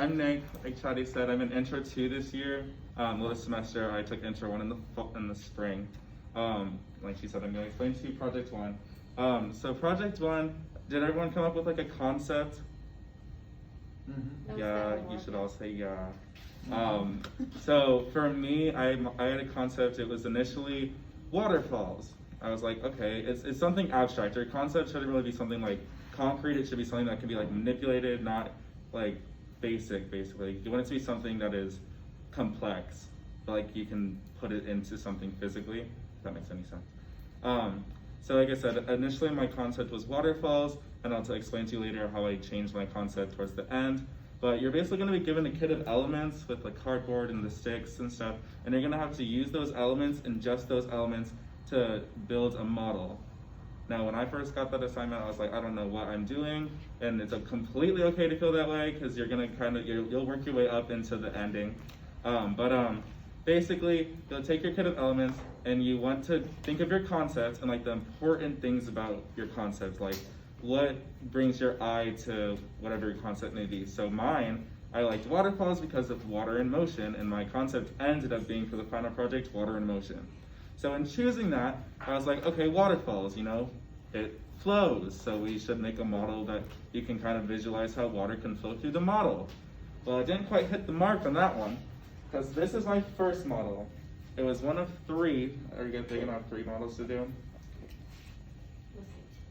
I'm Nick. Like Shadi said, I'm in Intro 2 this year. This semester I took Intro 1 in the spring. Like she said, I'm going to explain to you Project 1. So Project 1, did everyone come up with like a concept? Mm-hmm. Yeah, you should all say yeah. So for me, I had a concept. It was initially waterfalls. I was like, okay, it's something abstract. Your concept shouldn't really be something like concrete. It should be something that can be like manipulated, not like basic, basically. You want it to be something that is complex, but like you can put it into something physically, if that makes any sense. So like I said, initially my concept was waterfalls, and I'll explain to you later how I changed my concept towards the end. But you're basically going to be given a kit of elements with like cardboard and the sticks and stuff, and you're going to have to use those elements and just those elements to build a model. Now, when I first got that assignment, I was like, I don't know what I'm doing, and it's completely okay to feel that way because you're gonna you'll work your way up into the ending. Basically, you'll take your kit of elements and you want to think of your concepts and like the important things about your concept, like what brings your eye to whatever your concept may be. So mine, I liked waterfalls because of water in motion, and my concept ended up being for the final project, water in motion. So in choosing that, I was like, okay, waterfalls, you know, it flows. So we should make a model that you can kind of visualize how water can flow through the model. Well, I didn't quite hit the mark on that one, because this is my first model. It was one of 3. Are you guys thinking I have 3 models to do?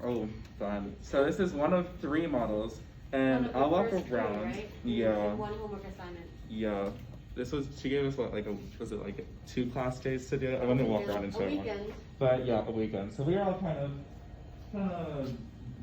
Oh, fun. So this is one of 3 models, and I'll walk around. Right? Yeah. One homework assignment. Yeah. This was, she gave us what, like was it like 2 class days to do it? I'm gonna walk around and show you. But yeah, a weekend. So we were all kind of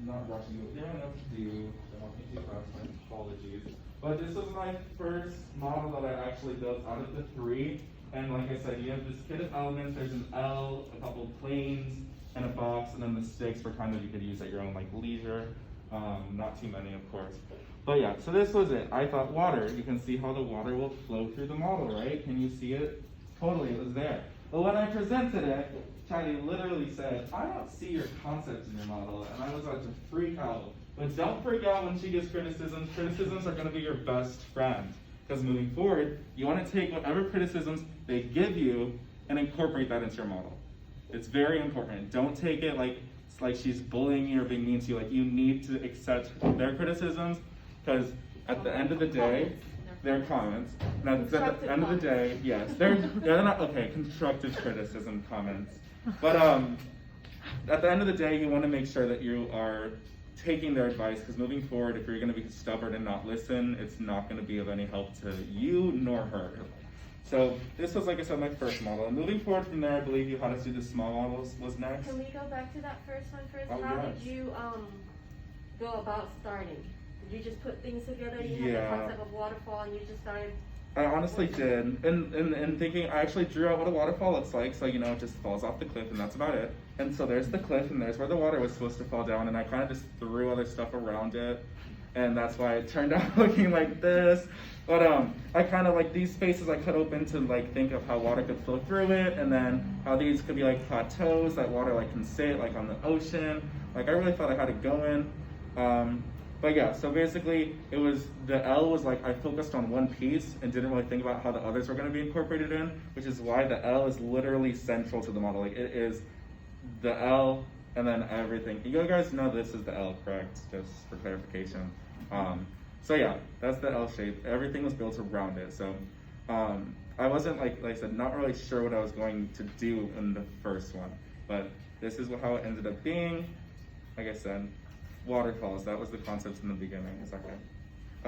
not rushing it. We didn't know what to do. So walking too fast, my apologies. But this was my first model that I actually built out of the 3. And like I said, you have this kit of elements. There's an L, a couple planes, and a box, and then the sticks for kind of you could use at your own like leisure. Not too many, of course. But yeah, so this was it. I thought water. You can see how the water will flow through the model, right? Can you see it? Totally, it was there. But when I presented it, Charlie literally said, I don't see your concepts in your model, and I was about to freak out. But don't freak out when she gives criticisms. Criticisms are going to be your best friend. Because moving forward, you want to take whatever criticisms they give you and incorporate that into your model. It's very important. Don't take it like it's like she's bullying you or being mean to you. Like, you need to accept their criticisms, because at the end of the day, they're comments. Now, at the end of the day, yes, they're not okay. Constructive criticism comments, but at the end of the day, you want to make sure that you are taking their advice, because moving forward, if you're going to be stubborn and not listen, it's not going to be of any help to you nor her. So this was, like I said, my first model. And moving forward from there, I believe you had us do the small models was next. Can we go back to that first one first? Oh, How yes. did you go about starting? Did you just put things together? You had the concept of waterfall and you just started? I honestly did. And thinking, I actually drew out what a waterfall looks like. So, you know, it just falls off the cliff and that's about it. And so there's the cliff and there's where the water was supposed to fall down. And I kind of just threw other stuff around it. And that's why it turned out looking like this. But I kind of like these spaces I cut open to like think of how water could flow through it, and then how these could be like plateaus that water like can sit like on the ocean. Like I really thought I had it going. But yeah, so basically it was, the L was like I focused on one piece and didn't really think about how the others were going to be incorporated in, which is why the L is literally central to the model. Like it is the L and then everything. You guys know this is the L, correct? Just for clarification. So yeah, that's the L shape. Everything was built around it. So I wasn't like I said, not really sure what I was going to do in the first one, but this is how it ended up being. Like I said, waterfalls. That was the concept in the beginning. Is that good?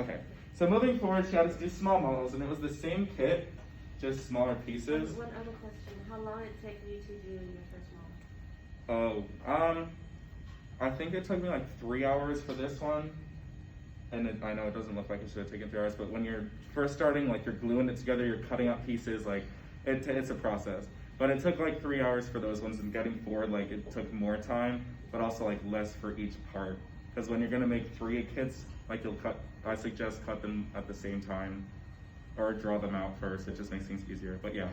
Okay. So moving forward, she had us do small models, and it was the same kit, just smaller pieces. One other question: how long did it take you to do your first model? Oh, I think it took me like 3 hours for this one. And I know it doesn't look like it should have taken 3 hours, but when you're first starting, like you're gluing it together, you're cutting out pieces, like it's a process. But it took like 3 hours for those ones, and getting forward, like it took more time, but also like less for each part. Because when you're gonna make 3 kits, like I suggest cut them at the same time, or draw them out first. It just makes things easier. But yeah.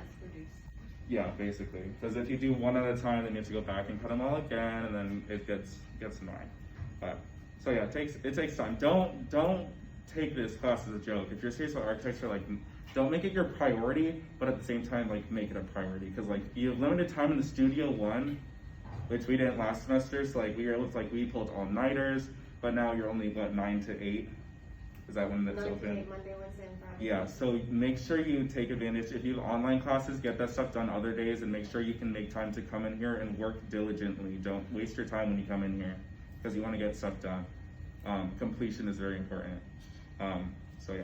Yeah, basically. Because if you do one at a time, then you have to go back and cut them all again, and then it gets annoying. But so yeah, it takes time. Don't take this class as a joke. If you're serious about architecture, like, don't make it your priority, but at the same time, like, make it a priority. Because, like, you have limited time in the Studio 1, which we didn't last semester, so, like, we pulled all-nighters, but now you're only, what, 9 to 8? Is that when that's 9 to open? 8, Monday, Wednesday, and Friday. Yeah, so make sure you take advantage. If you have online classes, get that stuff done other days, and make sure you can make time to come in here and work diligently. Don't waste your time when you come in here, because you want to get stuff done. Completion is very important. So yeah.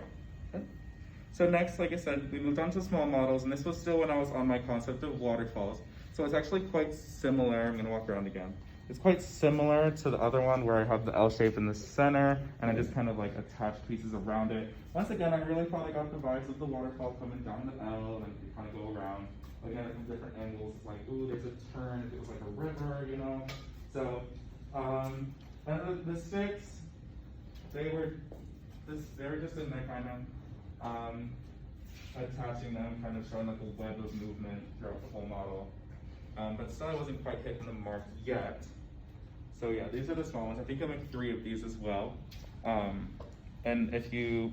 Okay. So next, like I said, we moved on to small models, and this was still when I was on my concept of waterfalls. So it's actually quite similar. I'm gonna walk around again. It's quite similar to the other one where I have the L shape in the center, and I just kind of like attach pieces around it. Once again, I really thought I got the vibes of the waterfall coming down the L, and you kind of go around. Looking at it from different angles, it's like, ooh, there's a turn, if it was like a river, you know? So, and the sticks, they were just in there kind of, attaching them, kind of showing like a web of movement throughout the whole model. But still I wasn't quite hitting the mark yet. So yeah, these are the small ones. I think I make 3 of these as well. And if you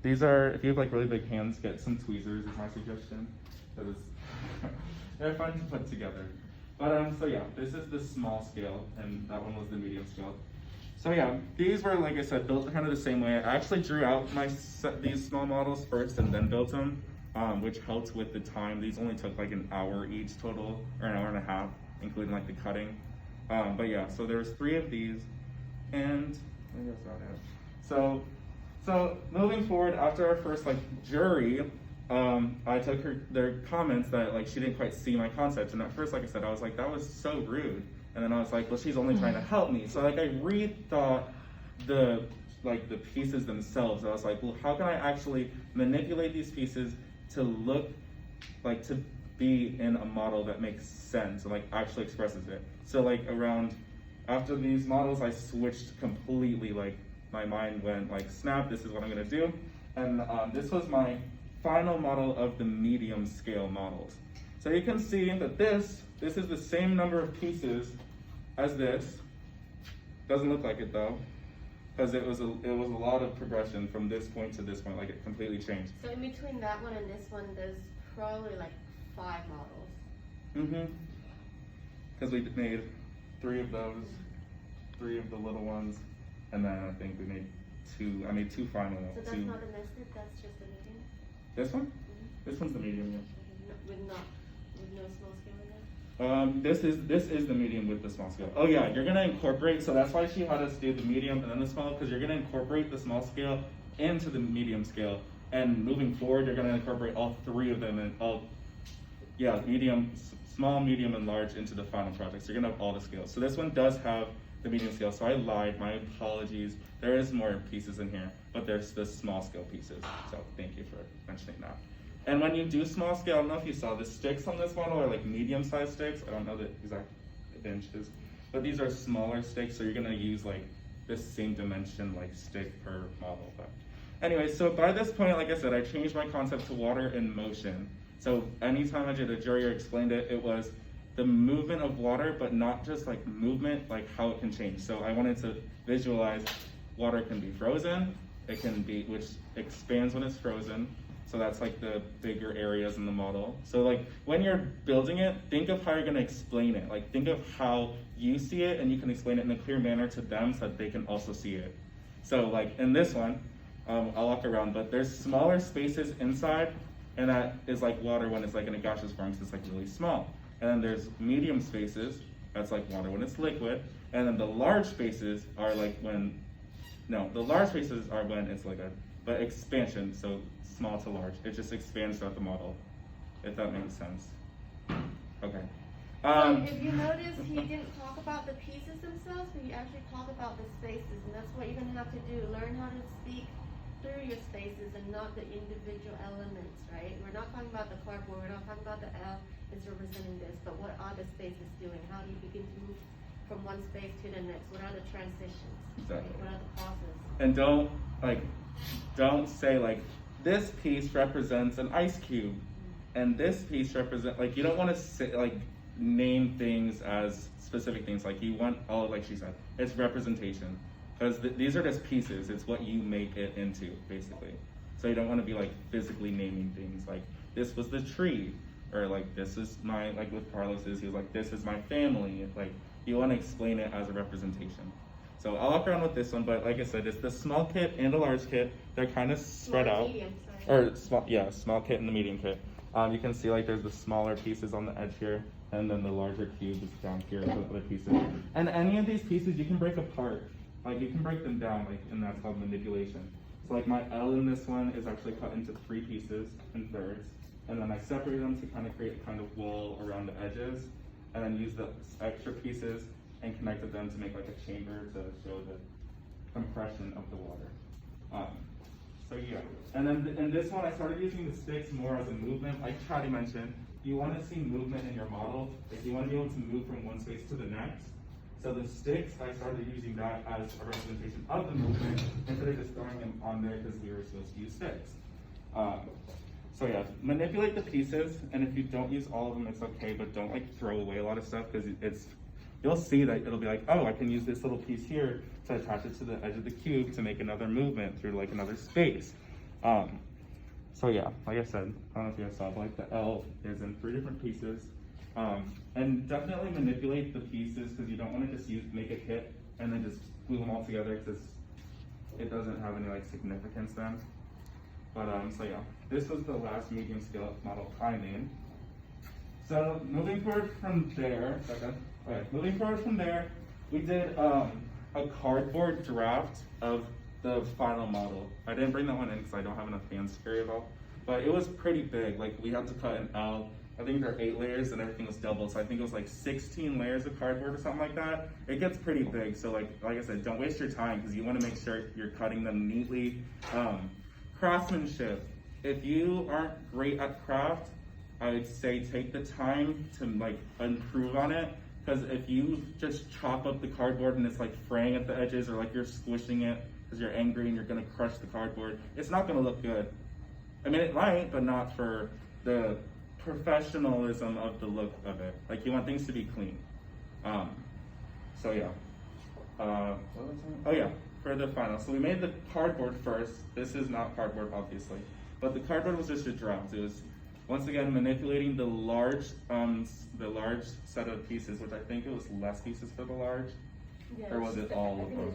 have like really big hands, get some tweezers is my suggestion. Because they're fun to put together. But so yeah, this is the small scale, and that one was the medium scale. So yeah, these were, like I said, built kind of the same way. I actually drew out these small models first and then built them, which helped with the time. These only took like an hour each total, or an hour and a half, including like the cutting. But yeah, so there's 3 of these, and I guess that it. So moving forward, after our first like jury, I took their comments that like she didn't quite see my concept, and at first, like I said, I was like, that was so rude. And then I was like, well, she's only trying to help me. So like I rethought the pieces themselves. I was like, well, how can I actually manipulate these pieces to look like to be in a model that makes sense and like actually expresses it. So like after these models, I switched completely. Like my mind went like, snap, this is what I'm gonna do. And this was my final model of the medium scale models. So you can see that this is the same number of pieces as this. Doesn't look like it though, because it was a lot of progression from this point to this point. Like it completely changed. So in between that one and this one, there's probably like 5 models. Mm-hmm. Because we made 3 of those, 3 of the little ones, and then I think we made 2. I made 2 final ones. So that's not the nested. That's just the medium. This one? Mm-hmm. This one's the medium. Yeah. With no small scale in there? This is the medium with the small scale. Oh yeah, you're gonna incorporate, so that's why she had us do the medium and then the small, because you're gonna incorporate the small scale into the medium scale. And moving forward, you're gonna incorporate all 3 of them medium, small, medium, and large into the final project. So you're gonna have all the scales. So this one does have the medium scale, so I lied, my apologies. There is more pieces in here, but there's the small scale pieces. So thank you for mentioning that. And when you do small scale, I don't know if you saw, the sticks on this model are like medium-sized sticks. I don't know the exact inches, but these are smaller sticks, so you're gonna use like this same dimension like stick per model. But anyway, so by this point, like I said, I changed my concept to water in motion. So anytime I did a jury or explained it, it was the movement of water, but not just like movement, like how it can change. So I wanted to visualize water can be frozen, it can be, which expands when it's frozen. So that's like the bigger areas in the model. So like when you're building it, think of how you're gonna explain it. Like think of how you see it and you can explain it in a clear manner to them so that they can also see it. So like in this one, I'll walk around, but there's smaller spaces inside, and that is like water when it's like in a gaseous form, because it's like really small. And then there's medium spaces, that's like water when it's liquid. And then the large spaces are like the large spaces are when it's like but expansion, so small to large. It just expands throughout the model, if that makes sense. Okay. So if you notice, he didn't talk about the pieces themselves, but he actually talked about the spaces, and that's what you're gonna have to do. Learn how to speak through your spaces and not the individual elements, right? We're not talking about the cardboard, we're not talking about the L is representing this, but what are the spaces doing? How do you begin to move from one space to the next? What are the transitions? Exactly. Right? What are the pauses? And don't say like, this piece represents an ice cube, and this piece represents, like, you don't want to say, like, name things as specific things. Like, you want all, like she said, it's representation. Because these are just pieces. It's what you make it into, basically. So you don't want to be like physically naming things like this was the tree, or like this is my, like with Carlos's, he was like, this is my family. Like you want to explain it as a representation. So I'll walk around with this one, but like I said, it's the small kit and the large kit. They're kind of spread Small, out. medium, sorry. Or small, yeah, small kit and the medium kit. You can see like there's the smaller pieces on the edge here, and then the larger cube is down here with the other pieces. And any of these pieces you can break apart. Like you can break them down, like, and that's called manipulation. So like my L in this one is actually cut into 3 pieces and thirds, and then I separate them to kind of create a kind of wall around the edges, and then use the extra pieces and connected them to make like a chamber to show the compression of the water. So yeah, and then in this one I started using the sticks more as a movement. Like Chadi mentioned, you want to see movement in your model. Like you want to be able to move from one space to the next. So the sticks, I started using that as a representation of the movement instead of just throwing them on there because we were supposed to use sticks. So yeah, manipulate the pieces, and if you don't use all of them, it's okay, but don't like throw away a lot of stuff because you'll see that it'll be like, oh, I can use this little piece here to attach it to the edge of the cube to make another movement through like another space. So yeah, like I said, I don't know if you guys saw, but like the L is in 3 different pieces. And definitely manipulate the pieces because you don't want to just make a kit and then just glue them all together because it doesn't have any like significance then. But so yeah, this was the last medium scale model I made. So moving forward from there, we did a cardboard draft of the final model. I didn't bring that one in because I don't have enough hands to carry it all, but it was pretty big. Like we had to cut an L. I think there are 8 layers and everything was doubled. So I think it was like 16 layers of cardboard or something like that. It gets pretty big. So like I said, don't waste your time because you want to make sure you're cutting them neatly. Craftsmanship. If you aren't great at craft, I would say take the time to like improve on it. Because if you just chop up the cardboard and it's like fraying at the edges or like you're squishing it because you're angry and you're gonna crush the cardboard, it's not gonna look good. I mean, it might, but not for the professionalism of the look of it. Like you want things to be clean. So yeah. What was I? Oh yeah, for the final. So we made the cardboard first. This is not cardboard, obviously, but the cardboard was just a draft. It was once again manipulating the large set of pieces, which I think it was less pieces for the large. Yeah, Or was it all of them? It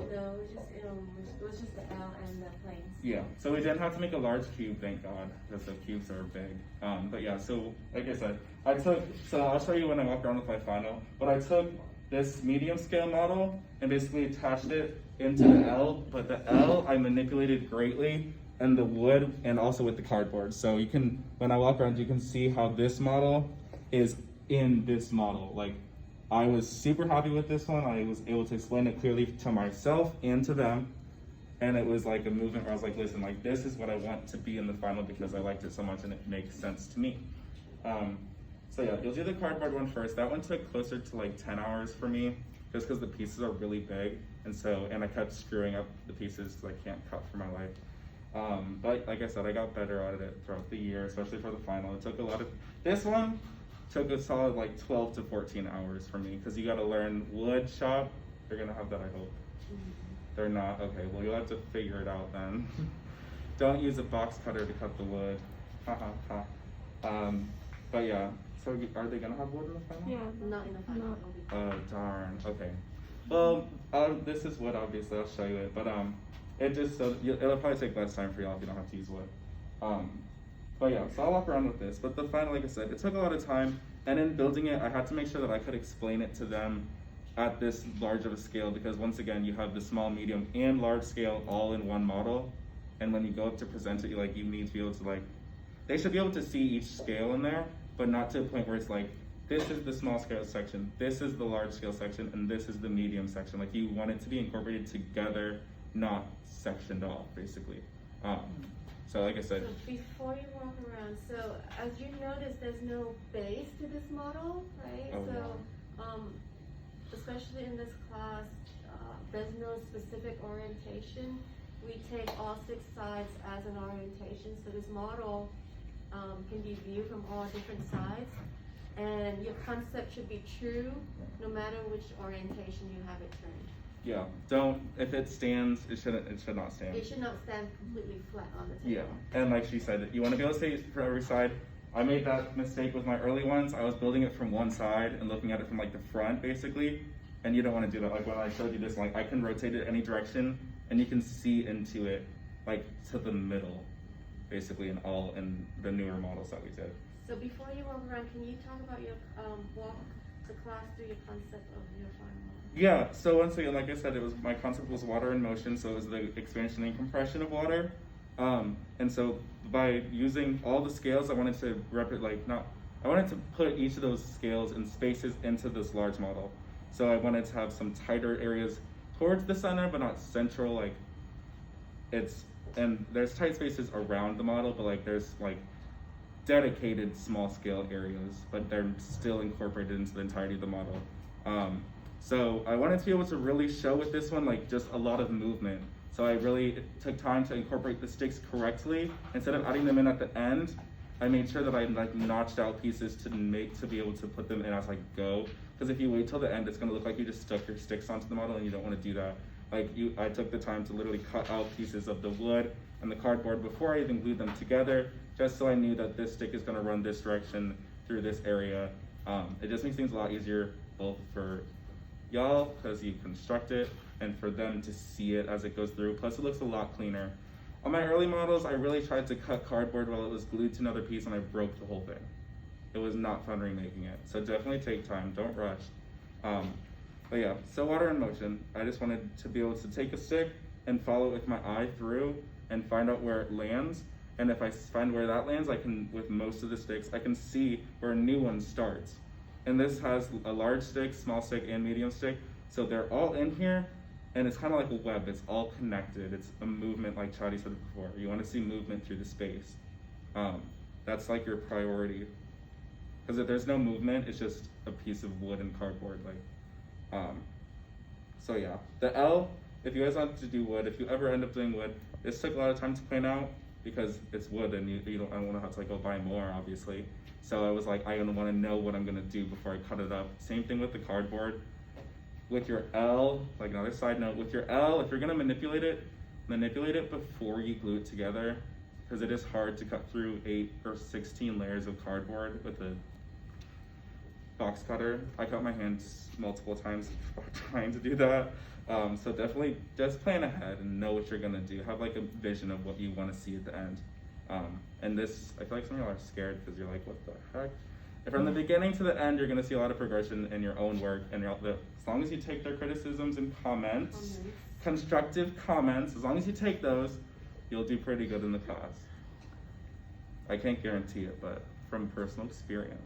was just the L and the planes. Yeah, so we didn't have to make a large cube, thank God, because the cubes are big. But yeah, so like I said, so I'll show you when I walk around with my final, but I took this medium scale model and basically attached it into the L, but the L I manipulated greatly, and the wood, and also with the cardboard. So you can, when I walk around, you can see how this model is in this model. Like, I was super happy with this one. I was able to explain it clearly to myself and to them. And it was like a movement where I was like, listen, like this is what I want to be in the final because I liked it so much and it makes sense to me. So yeah, you'll do the cardboard one first. That one took closer to like 10 hours for me just because the pieces are really big. And I kept screwing up the pieces because I can't cut for my life. But like I said, I got better at it throughout the year, especially for the final. It took this one took a solid like 12 to 14 hours for me because you got to learn wood shop. They're gonna have that, I hope. They're not? Okay, well you'll have to figure it out then. Don't use a box cutter to cut the wood. But yeah, so are they gonna have wood in the final? Yeah, not in the final. Oh darn, okay. Well, this is wood, obviously, I'll show you it, but it just, so it'll probably take less time for y'all if you don't have to use wood. But yeah, so I'll walk around with this, but the final, like I said, it took a lot of time, and in building it, I had to make sure that I could explain it to them at this large of a scale, because once again, you have the small, medium, and large scale all in one model, and when you go up to present it, you need to be able to they should be able to see each scale in there, but not to a point where it's like, this is the small scale section, this is the large scale section, and this is the medium section. Like you want it to be incorporated together, not sectioned off, basically. So like I said. So before you walk around, so as you notice, there's no base to this model, right? Oh, so, especially in this class, there's no specific orientation. We take all 6 sides as an orientation, so this model can be viewed from all different sides. And your concept should be true no matter which orientation you have it turned. Yeah, don't, if it stands, it should not stand. It should not stand completely flat on the Yeah, table. and like she said, you want to be able to see for every side. I made that mistake with my early ones. I was building it from one side and looking at it from like the front, basically. And you don't want to do that. Like when I showed you this, like I can rotate it any direction, and you can see into it, like to the middle, basically, in the newer models that we did. So before you walk around, can you talk about your walk the class through your concept of your final model? Yeah. So once again, like I said, my concept was water in motion. So it was the expansion and compression of water. And so by using all the scales, I wanted to I wanted to put each of those scales and spaces into this large model. So I wanted to have some tighter areas towards the center, but not central. And there's tight spaces around the model, but like there's like dedicated small scale areas, but they're still incorporated into the entirety of the model. So I wanted to be able to really show with this one, like just a lot of movement. So I really took time to incorporate the sticks correctly. Instead of adding them in at the end, I made sure that I like notched out pieces to be able to put them in as I go. Because if you wait till the end, it's gonna look like you just stuck your sticks onto the model, and you don't want to do that. I took the time to literally cut out pieces of the wood and the cardboard before I even glued them together, just so I knew that this stick is gonna run this direction through this area. It just makes things a lot easier, both for y'all, because you construct it, and for them to see it as it goes through. Plus, it looks a lot cleaner. On my early models, I really tried to cut cardboard while it was glued to another piece, and I broke the whole thing. It was not fun remaking it. So definitely take time, don't rush. But yeah, so water in motion. I just wanted to be able to take a stick and follow it with my eye through and find out where it lands. And if I find where that lands, I can, with most of the sticks, I can see where a new one starts. And this has a large stick, small stick, and medium stick. So they're all in here, and it's kind of like a web. It's all connected. It's a movement, like Chadi said before. You want to see movement through the space. That's like your priority. Because if there's no movement, it's just a piece of wood and cardboard. So yeah, the L, if you guys want to do wood, if you ever end up doing wood, this took a lot of time to plan out because it's wood, and I don't want to have to go buy more, obviously. So I was like, I want to know what I'm gonna do before I cut it up. Same thing with the cardboard. With your L, like another side note, with your L, if you're gonna manipulate it before you glue it together, because it is hard to cut through 8 or 16 layers of cardboard with a box cutter. I cut my hands multiple times trying to do that. So definitely just plan ahead and know what you're gonna do. Have like a vision of what you want to see at the end. And this, I feel like some of y'all are scared because you're like, what the heck? And from the beginning to the end, you're gonna see a lot of progression in your own work, and as long as you take their criticisms and comments, constructive comments, as long as you take those, you'll do pretty good in the class. I can't guarantee it, but from personal experience.